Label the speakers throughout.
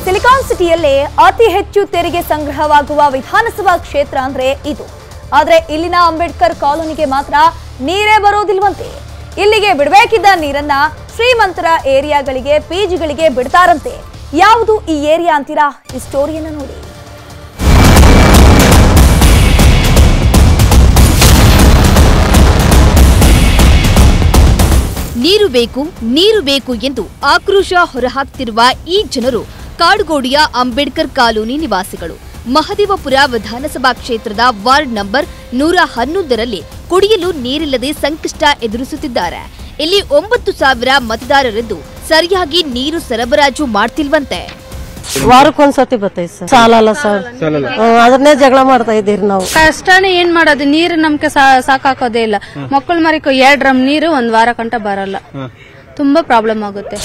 Speaker 1: Silicon ಸಿಟಿಯಲ್ಲೇ ಅತಿ ಹೆಚ್ಚು ತೆರಿಗೆ ಸಂಗ್ರಹವಾಗುವ ವಿಧಾನಸಭಾ ಕ್ಷೇತ್ರ ಅಂದ್ರೆ ಇದು. ಆದ್ರೆ ಇಲ್ಲಿನ ಅಂಬೇಡ್ಕರ್ ಕಾಲೋನಿಗೆ ಮಾತ್ರ ನೀರೇ ಬರೋದಿಲ್ವಂತೆ. ಇಲ್ಲಿಗೆ ಬಿಡಬೇಕಿದ್ದ ನೀರನ್ನ ಶ್ರೀಮಂತರ ಏರಿಯಾಗಳಿಗೆ, ಪಿಜಿಗಳಿಗೆ ಬಿಡ್ತಾರಂತೆ. ಯಾವುದು ಈ ಏರಿಯಾ ಅಂತೀರಾ? ಈ ಸ್ಟೋರಿಯನ್ನ ನೋಡಿ.
Speaker 2: ನೀರು ಬೇಕು ಎಂದು ಆಕ್ರೋಶ ಹೊರಹಾಕ್ತಿರುವ ಈ ಜನರು ಕಾಡುಗೋಡಿಯ ಅಂಬೇಡ್ಕರ್ ಕಾಲೋನಿ ನಿವಾಸಿಗಳು. ಮಹದೇವಪುರ ವಿಧಾನಸಭಾ ಕ್ಷೇತ್ರದ ವಾರ್ಡ್ ನಂಬರ್ 111ರಲ್ಲಿ ಕುಡಿಯಲು ನೀರಿಲ್ಲದೆ ಸಂಕಷ್ಟ ಎದುರಿಸುತ್ತಿದ್ದಾರೆ. ಇಲ್ಲಿ 9,000 ಮತದಾರರಿದ್ದು ಸರಿಯಾಗಿ ನೀರು ಸರಬರಾಜು ಮಾಡ್ತಿಲ್ವಂತೆ.
Speaker 3: ವಾರಕ್ಕೊಂದ್ಸತಿ ಬರ್ತೈತೆ ಸರ್. ಸಾಲಲ್ಲ ಸರ್, ಅದನ್ನೇ ಜಗಳ ಮಾಡ್ತಾ ಇದ್ದೀರಿ ನಾವು.
Speaker 4: ಕಷ್ಟನೇ ಏನ್ ಮಾಡೋದು, ನೀರು ನಮ್ಗೆ ಸಾಕಾಕೋದೇ ಇಲ್ಲ. ಮಕ್ಕಳು ಮರಿಕೊ 2 ಡ್ರಮ್ ನೀರು 1 ವಾರ ಗಂಟ ಬರಲ್ಲ. ತುಂಬಾ ಪ್ರಾಬ್ಲಮ್ ಆಗುತ್ತೆ.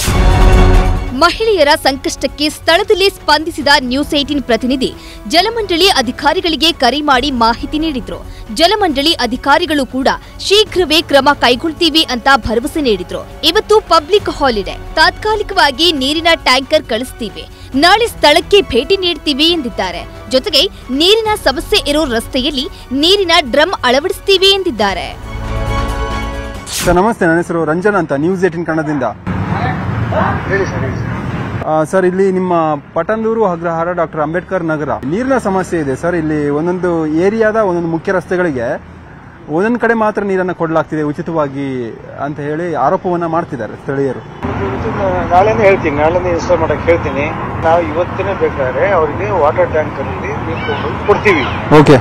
Speaker 2: ಮಹಿಳೆಯರ ಸಂಕಷ್ಟಕ್ಕೆ ಸ್ಥಳದಲ್ಲಿ ಸ್ಪಂದಿಸಿದ ನ್ಯೂಸ್ 18 ಪ್ರತಿನಿಧಿ ಜಲಮಂಡಳಿ ಅಧಿಕಾರಿಗಳಿಗೆ ಕರೆ ಮಾಡಿ ಮಾಹಿತಿ ನೀಡಿದ್ರು. ಜಲಮಂಡಳಿ ಅಧಿಕಾರಿಗಳು ಕೂಡ ಶೀಘ್ರವೇ ಕ್ರಮ ಕೈಗೊಳ್ತೀವಿ ಅಂತ ಭರವಸೆ ನೀಡಿದ್ರು. ಇವತ್ತು ಪಬ್ಲಿಕ್ ಹಾಲಿಡೇ, ತಾತ್ಕಾಲಿಕವಾಗಿ ನೀರಿನ ಟ್ಯಾಂಕರ್ ಕಳಿಸ್ತೀವಿ, ನಾಳೆ ಸ್ಥಳಕ್ಕೆ ಭೇಟಿ ನೀಡ್ತೀವಿ ಎಂದಿದ್ದಾರೆ. ಜೊತೆಗೆ ನೀರಿನ ಸಮಸ್ಯೆ ಇರೋ ರಸ್ತೆಯಲ್ಲಿ ನೀರಿನ ಡ್ರಮ್ ಅಳವಡಿಸ್ತೀವಿ ಎಂದಿದ್ದಾರೆ.
Speaker 5: ನಮಸ್ತೆ, ನನ್ನ ಹೆಸರು ರಂಜನ್ ಅಂತ, ನ್ಯೂಸ್ 18 ಕನ್ನಡದಿಂದ. ಸರ್, ಇಲ್ಲಿ ನಿಮ್ಮ ಪಟಂದೂರು ಅಗ್ರಹಾರ ಡಾಕ್ಟರ್ ಅಂಬೇಡ್ಕರ್ ನಗರ ನೀರಿನ ಸಮಸ್ಯೆ ಇದೆ ಸರ್. ಇಲ್ಲಿ ಒಂದೊಂದು ಏರಿಯಾದ ಒಂದೊಂದು ಮುಖ್ಯ ರಸ್ತೆಗಳಿಗೆ ಒಂದೊಂದು ಕಡೆ ಮಾತ್ರ ನೀರನ್ನು ಕೊಡಲಾಗ್ತಿದೆ ಉಚಿತವಾಗಿ ಅಂತ ಹೇಳಿ ಆರೋಪವನ್ನ ಮಾಡ್ತಿದ್ದಾರೆ ಸ್ಥಳೀಯರು.
Speaker 6: ನಾಳೆನೇ ಇನ್ಸ್ಟಾಲ್ ಮಾಡಕ್ಕೆ ಹೇಳ್ತೀನಿ. ನಾವು ಇವತ್ತಿನೇ ಬೇಕಾದ್ರೆ ಅವರಿಗೆ ವಾಟರ್ ಟ್ಯಾಂಕರ್ ಅಲ್ಲಿ ನೀರು ಕೊಡ್ತೀವಿ.
Speaker 5: ಓಕೆ,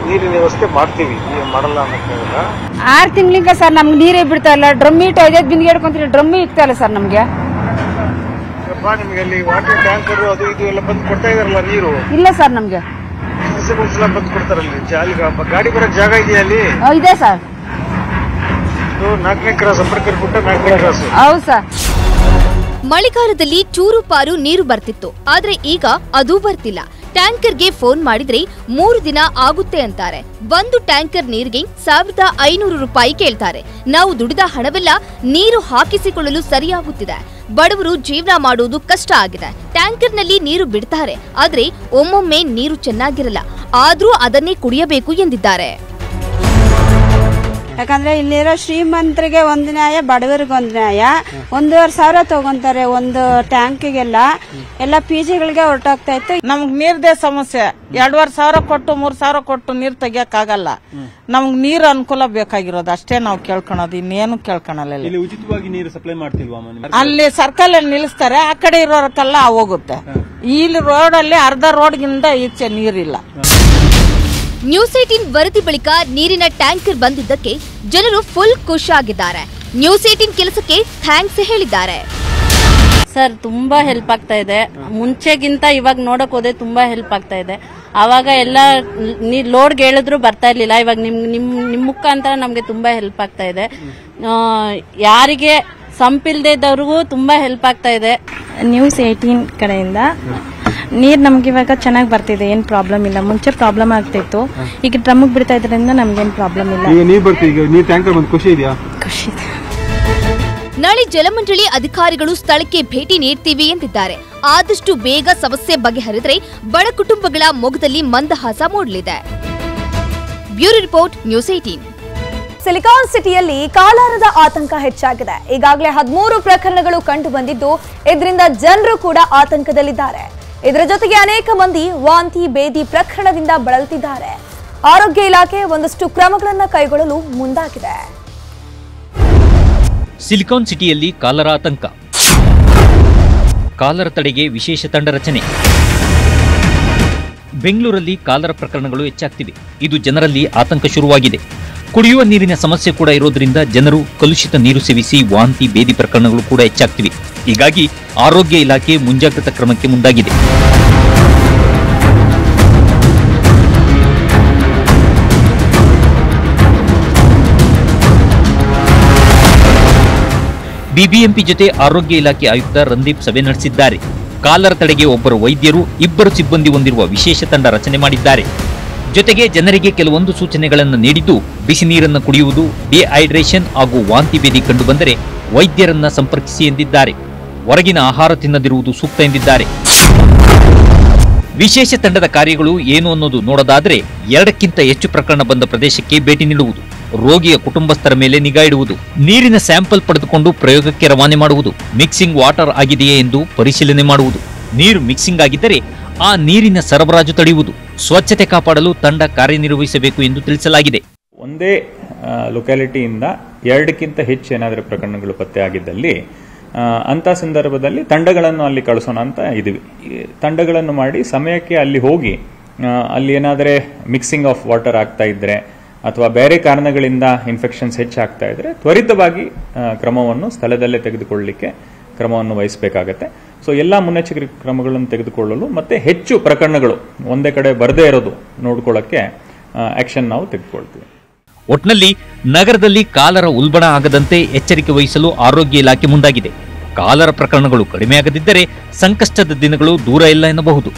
Speaker 6: ನೀರಿನ ವ್ಯವಸ್ಥೆ ಮಾಡ್ತೀವಿ, ಮಾಡಲ್ಲ ಅನ್ನೋಕ್ಕಾಗಲ್ಲ.
Speaker 4: 6 ತಿಂಗಳಿಂದ ಸರ್ ನಮ್ಗೆ ನೀರೇ ಬಿಡ್ತಾ ಇಲ್ಲ. ಡ್ರಮ್ ಇಟ್ಟು 5 ಬಿಂದಿಗೆ ಹಿಡ್ಕೊಂತೀವಿ, ಡ್ರಮ್ ಇಕ್ತಾ ಇಲ್ಲ ಸರ್ ನಮ್ಗೆ.
Speaker 6: ನಿಮ್ಗೆ ಅಲ್ಲಿ ವಾಟರ್ ಟ್ಯಾಂಕರ್ ಅದು ಇದು ಎಲ್ಲ ಬಂದು ಕೊಡ್ತಾ ಇದಾರಲ್ಲ ನೀರು?
Speaker 4: ಇಲ್ಲ ಸರ್, ನಮ್ಗೆ
Speaker 6: ಬಂದು ಕೊಡ್ತಾರಲ್ಲಿ. ಗಾಡಿ ಬರೋ ಜಾಗ ಇದೆಯಾ ಅಲ್ಲಿ?
Speaker 4: ಇದೆ ಸರ್.
Speaker 6: 4ನೇ ಕ್ರಾಸ್, ಅಂಬೇಡ್ಕರ್ ಗುಟ್ಟ 4ನೇ ಕ್ರಾಸ್.
Speaker 4: ಹೌದು ಸರ್.
Speaker 2: ಮಳೆಗಾಲದಲ್ಲಿ ಚೂರು ಪಾರು ನೀರು ಬರ್ತಿತ್ತು, ಆದ್ರೆ ಈಗ ಅದೂ ಬರ್ತಿಲ್ಲ. ಟ್ಯಾಂಕರ್ಗೆ ಫೋನ್ ಮಾಡಿದ್ರೆ 3 ದಿನ ಆಗುತ್ತೆ ಅಂತಾರೆ. ಒಂದು ಟ್ಯಾಂಕರ್ ನೀರಿಗೆ 1,500 ರೂಪಾಯಿ ಕೇಳ್ತಾರೆ. ನಾವು ದುಡಿದ ಹಣವೆಲ್ಲ ನೀರು ಹಾಕಿಸಿಕೊಳ್ಳಲು ಸರಿಯಾಗುತ್ತಿದೆ. ಬಡವರು ಜೀವನ ಮಾಡುವುದು ಕಷ್ಟ ಆಗಿದೆ. ಟ್ಯಾಂಕರ್ನಲ್ಲಿ ನೀರು ಬಿಡ್ತಾರೆ, ಆದ್ರೆ ಒಮ್ಮೊಮ್ಮೆ ನೀರು ಚೆನ್ನಾಗಿರಲ್ಲ, ಆದ್ರೂ ಅದನ್ನೇ ಕುಡಿಯಬೇಕು ಎಂದಿದ್ದಾರೆ.
Speaker 7: ಯಾಕಂದ್ರೆ ಇಲ್ಲಿರೋ ಶ್ರೀಮಂತರಿಗೆ ಒಂದು ನ್ಯಾಯ, ಬಡವರಿಗೆ ಒಂದು ನ್ಯಾಯ. 1,500 ತಗೊಂತಾರೆ ಒಂದು ಟ್ಯಾಂಕಿಗೆಲ್ಲ. ಎಲ್ಲ ಪಿಜಿಗಳಿಗೆ ಹೊರಟೋಗ್ತಾ ಇತ್ತು.
Speaker 3: ನಮ್ಗ್ ನೀರ್ದೇ ಸಮಸ್ಯೆ. 2,500 ಕೊಟ್ಟು 3,000 ಕೊಟ್ಟು ನೀರ್ ತೆಗಿಯಕ್ಕಾಗಲ್ಲ. ನಮ್ಗ್ ನೀರ್ ಅನುಕೂಲ ಬೇಕಾಗಿರೋದು ಅಷ್ಟೇ ನಾವು ಕೇಳ್ಕೊಳೋದು, ಇನ್ನೇನು ಕೇಳ್ಕೊಳಲ್ಲ.
Speaker 5: ಇಲ್ಲಿ ಉಚಿತವಾಗಿ ನೀರು ಸಪ್ಲೈ ಮಾಡ್ತಿಲ್ವಾ?
Speaker 3: ಅಲ್ಲಿ ಸರ್ಕಲ್ ನಿಲ್ಲಿಸ್ತಾರೆ, ಆ ಕಡೆ ಇರೋರ್ಕೆಲ್ಲ ಹೋಗುತ್ತೆ. ಇಲ್ಲಿ ರೋಡ್ ಅಲ್ಲಿ ಅರ್ಧ ರೋಡ್ಗಿಂದ ಈಚೆ ನೀರಿಲ್ಲ.
Speaker 2: ನ್ಯೂಸ್ 18 ವರದಿ ಬಳಿಕ ನೀರಿನ ಟ್ಯಾಂಕರ್ ಬಂದಿದ್ದಕ್ಕೆ ಜನರು ಫುಲ್ ಖುಷ್ ಆಗಿದ್ದಾರೆ. ನ್ಯೂಸ್ 18 ಕೆಲಸಕ್ಕೆ ಥ್ಯಾಂಕ್ಸ್ ಹೇಳಿದ್ದಾರೆ.
Speaker 7: ಸರ್, ತುಂಬಾ ಹೆಲ್ಪ್ ಆಗ್ತಾ ಇದೆ. ಮುಂಚೆಗಿಂತ ಇವಾಗ ನೋಡಕ್ ಹೋದ್ರೆ ತುಂಬಾ ಹೆಲ್ಪ್ ಆಗ್ತಾ ಇದೆ. ಅವಾಗ ಎಲ್ಲ ಲೋಡ್ಗೆ ಹೇಳಿದ್ರು ಬರ್ತಾ ಇರ್ಲಿಲ್ಲ. ಇವಾಗ ನಿಮ್ ಮುಖಾಂತರ ನಮ್ಗೆ ತುಂಬಾ ಹೆಲ್ಪ್ ಆಗ್ತಾ ಇದೆ. ಯಾರಿಗೆ ಸಂಪಿಲ್ದೇ ಇದ್ದವ್ರಿಗೂ ತುಂಬಾ ಹೆಲ್ಪ್ ಆಗ್ತಾ ಇದೆ.
Speaker 8: ನ್ಯೂಸ್ 18 ಕಡೆಯಿಂದ ನೀರ್ ನಮ್ಗೆ ಇವಾಗ ಚೆನ್ನಾಗಿ ಬರ್ತಿದೆ, ಏನ್ ಪ್ರಾಬ್ಲಮ್ ಇಲ್ಲ. ಮುಂಚೆ ಪ್ರಾಬ್ಲಮ್ ಆಗ್ತಿತ್ತು, ಈಗ ಡ್ರಮ್ಗೆ ಬಿಡ್ತಾ ಇದ್ರಿಂದ ನಮ್ಗೇನ್ ಪ್ರಾಬ್ಲಮ್ ಇಲ್ಲ.
Speaker 5: ಖುಷಿ ಇದೆಯಾ?
Speaker 8: ಖುಷಿ ಇದೆ.
Speaker 2: ನಾಳೆ ಜಲಮಂಡಳಿ ಅಧಿಕಾರಿಗಳು ಸ್ಥಳಕ್ಕೆ ಭೇಟಿ ನೀಡ್ತೀವಿ ಎಂದಿದ್ದಾರೆ. ಆದಷ್ಟು ಬೇಗ ಸಮಸ್ಯೆ ಬಗೆಹರಿದರೆ ಬಡ ಕುಟುಂಬಗಳ ಮೊಗದಲ್ಲಿ ಮಂದಹಾಸ ಮೂಡಲಿದೆ. Bureau report, news 18.
Speaker 1: ಸಿಲಿಕಾನ್ ಸಿಟಿಯಲ್ಲಿ ಕಾಲಾರದ ಆತಂಕ ಹೆಚ್ಚಾಗಿದೆ. ಈಗಾಗಲೇ 13 ಪ್ರಕರಣಗಳು ಕಂಡು ಬಂದಿದ್ದು, ಇದರಿಂದ ಜನರು ಕೂಡ ಆತಂಕದಲ್ಲಿದ್ದಾರೆ. ಇದರ ಜೊತೆಗೆ ಅನೇಕ ಮಂದಿ ವಾಂತಿ ಬೇದಿ ಪ್ರಕರಣದಿಂದ ಬಳಲುತ್ತಿದ್ದಾರೆ. ಆರೋಗ್ಯ ಇಲಾಖೆ ಒಂದಷ್ಟು ಕ್ರಮಗಳನ್ನು ಕೈಗೊಳ್ಳಲು ಮುಂದಾಗಿದೆ.
Speaker 9: ಸಿಲಿಕಾನ್ ಸಿಟಿಯಲ್ಲಿ ಕಾಲರ ಆತಂಕ. ಕಾಲರ ತಡೆಗೆ ವಿಶೇಷ ತಂಡ ರಚನೆ. ಬೆಂಗಳೂರಲ್ಲಿ ಕಾಲರ ಪ್ರಕರಣಗಳು ಹೆಚ್ಚಾಗ್ತಿವೆ. ಇದು ಜನರಲ್ಲಿ ಆತಂಕ ಶುರುವಾಗಿದೆ. ಕುಡಿಯುವ ನೀರಿನ ಸಮಸ್ಯೆ ಕೂಡ ಇರೋದ್ರಿಂದ ಜನರು ಕಲುಷಿತ ನೀರು ಸೇವಿಸಿ ವಾಂತಿ ಬೇದಿ ಪ್ರಕರಣಗಳು ಕೂಡ ಹೆಚ್ಚಾಗ್ತಿವೆ. ಹೀಗಾಗಿ ಆರೋಗ್ಯ ಇಲಾಖೆ ಮುಂಜಾಗ್ರತಾ ಕ್ರಮಕ್ಕೆ ಮುಂದಾಗಿದೆ. ಬಿಬಿಎಂಪಿ ಜೊತೆ ಆರೋಗ್ಯ ಇಲಾಖೆ ಆಯುಕ್ತ ರಂದೀಪ್ ಸಭೆ ನಡೆಸಿದ್ದಾರೆ. ಕಾಲರ ತಡೆಗೆ ಒಬ್ಬರು ವೈದ್ಯರು, 2 ಸಿಬ್ಬಂದಿ ಹೊಂದಿರುವ ವಿಶೇಷ ತಂಡ ರಚನೆ ಮಾಡಿದ್ದಾರೆ. ಜೊತೆಗೆ ಜನರಿಗೆ ಕೆಲವೊಂದು ಸೂಚನೆಗಳನ್ನು ನೀಡಿದ್ದು, ಬಿಸಿ ನೀರನ್ನು ಕುಡಿಯುವುದು, ಡಿಹೈಡ್ರೇಷನ್ ಹಾಗೂ ವಾಂತಿ ಭೇದಿ ಕಂಡುಬಂದರೆ ವೈದ್ಯರನ್ನ ಸಂಪರ್ಕಿಸಿ ಎಂದಿದ್ದಾರೆ. ಹೊರಗಿನ ಆಹಾರ ತಿನ್ನದಿರುವುದು ಸೂಕ್ತ ಎಂದಿದ್ದಾರೆ. ವಿಶೇಷ ತಂಡದ ಕಾರ್ಯಗಳು ಏನು ಅನ್ನೋದು ನೋಡೋದಾದ್ರೆ 2ಕ್ಕಿಂತ ಹೆಚ್ಚು ಪ್ರಕರಣ ಬಂದ ಪ್ರದೇಶಕ್ಕೆ ಭೇಟಿ ನೀಡುವುದು, ರೋಗಿಯ ಕುಟುಂಬಸ್ಥರ ಮೇಲೆ ನಿಗಾ ಇಡುವುದು, ನೀರಿನ ಸ್ಯಾಂಪಲ್ ಪಡೆದುಕೊಂಡು ಪ್ರಯೋಗಕ್ಕೆ ರವಾನೆ ಮಾಡುವುದು, ಮಿಕ್ಸಿಂಗ್ ವಾಟರ್ ಆಗಿದೆಯೇ ಎಂದು ಪರಿಶೀಲನೆ ಮಾಡುವುದು, ನೀರು ಮಿಕ್ಸಿಂಗ್ ಆಗಿದ್ದರೆ ಆ ನೀರಿನ ಸರಬರಾಜು ತಡೆಯುವುದು, ಸ್ವಚ್ಛತೆ ಕಾಪಾಡಲು ತಂಡ ಕಾರ್ಯನಿರ್ವಹಿಸಬೇಕು ಎಂದು ತಿಳಿಸಲಾಗಿದೆ.
Speaker 10: ಒಂದೇ ಲೊಕ್ಯಾಲಿಟಿಯಿಂದ 2ಕ್ಕಿಂತ ಹೆಚ್ಚು ಏನಾದರೂ ಪ್ರಕರಣಗಳು ಪತ್ತೆ ಆಗಿದ್ದಲ್ಲಿ ಅಂತ ಸಂದರ್ಭದಲ್ಲಿ ತಂಡಗಳನ್ನು ಅಲ್ಲಿ ಕಳಿಸೋಣ ಅಂತ ಇದೀವಿ. ತಂಡಗಳನ್ನು ಮಾಡಿ ಸಮಯಕ್ಕೆ ಅಲ್ಲಿ ಹೋಗಿ ಅಲ್ಲಿ ಏನಾದರೆ ಮಿಕ್ಸಿಂಗ್ ಆಫ್ ವಾಟರ್ ಆಗ್ತಾ ಇದ್ರೆ ಅಥವಾ ಬೇರೆ ಕಾರಣಗಳಿಂದ ಇನ್ಫೆಕ್ಷನ್ಸ್ ಹೆಚ್ಚಾಗ್ತಾ ಇದ್ರೆ ತ್ವರಿತವಾಗಿ ಕ್ರಮವನ್ನು ಸ್ಥಳದಲ್ಲೇ ತೆಗೆದುಕೊಳ್ಳಲಿಕ್ಕೆ ಕ್ರಮವನ್ನು ವಹಿಸಬೇಕಾಗತ್ತೆ. ಸೊ ಎಲ್ಲ ಮುನ್ನೆಚ್ಚರಿಕೆ ಕ್ರಮಗಳನ್ನು ತೆಗೆದುಕೊಳ್ಳಲು ಮತ್ತೆ ಹೆಚ್ಚು ಪ್ರಕರಣಗಳು ಒಂದೇ ಕಡೆ ಬರದೇ ಇರೋದು ನೋಡ್ಕೊಳ್ಳೋಕ್ಕೆ ಆಕ್ಷನ್ ನಾವು ತೆಗೆದುಕೊಳ್ತೀವಿ.
Speaker 9: ಒಟ್ನಲ್ಲಿ ನಗರದಲ್ಲಿ ಕಾಲರ ಉಲ್ಬಣ ಆಗದಂತೆ ಎಚ್ಚರಿಕೆ ವಹಿಸಲು ಆರೋಗ್ಯ ಇಲಾಖೆ ಮುಂದಾಗಿದೆ. ಕಾಲರ ಪ್ರಕರಣಗಳು ಕಡಿಮೆಯಾಗದಿದ್ದರೆ ಸಂಕಷ್ಟದ ದಿನಗಳು ದೂರ ಇಲ್ಲ ಎನ್ನಬಹುದು.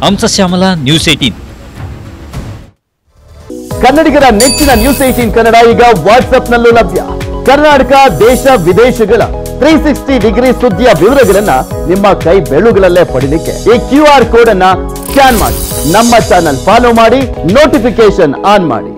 Speaker 9: ಹಂಸಶ್ಯಾಮಲ, ನ್ಯೂಸ್ 18.
Speaker 11: ಕನ್ನಡಿಗರ ನೆಚ್ಚಿನ ನ್ಯೂಸ್ 18 ಕನ್ನಡ ಈಗ ವಾಟ್ಸ್ಆಪ್ನಲ್ಲೂ ಲಭ್ಯ. ಕರ್ನಾಟಕ, ದೇಶ ವಿದೇಶಗಳ 360 ಡಿಗ್ರಿ ಸುದ್ದಿಯ ವಿವರಗಳನ್ನ ನಿಮ್ಮ ಕೈ ಬೆರಳುಗಳಲ್ಲೇ ಪಡಿಲಿಕ್ಕೆ ಈ QR ಕೋಡ್ ಅನ್ನ ಸ್ಕ್ಯಾನ್ ಮಾಡಿ, ನಮ್ಮ ಚಾನಲ್ ಫಾಲೋ ಮಾಡಿ, ನೋಟಿಫಿಕೇಶನ್ ಆನ್ ಮಾಡಿ.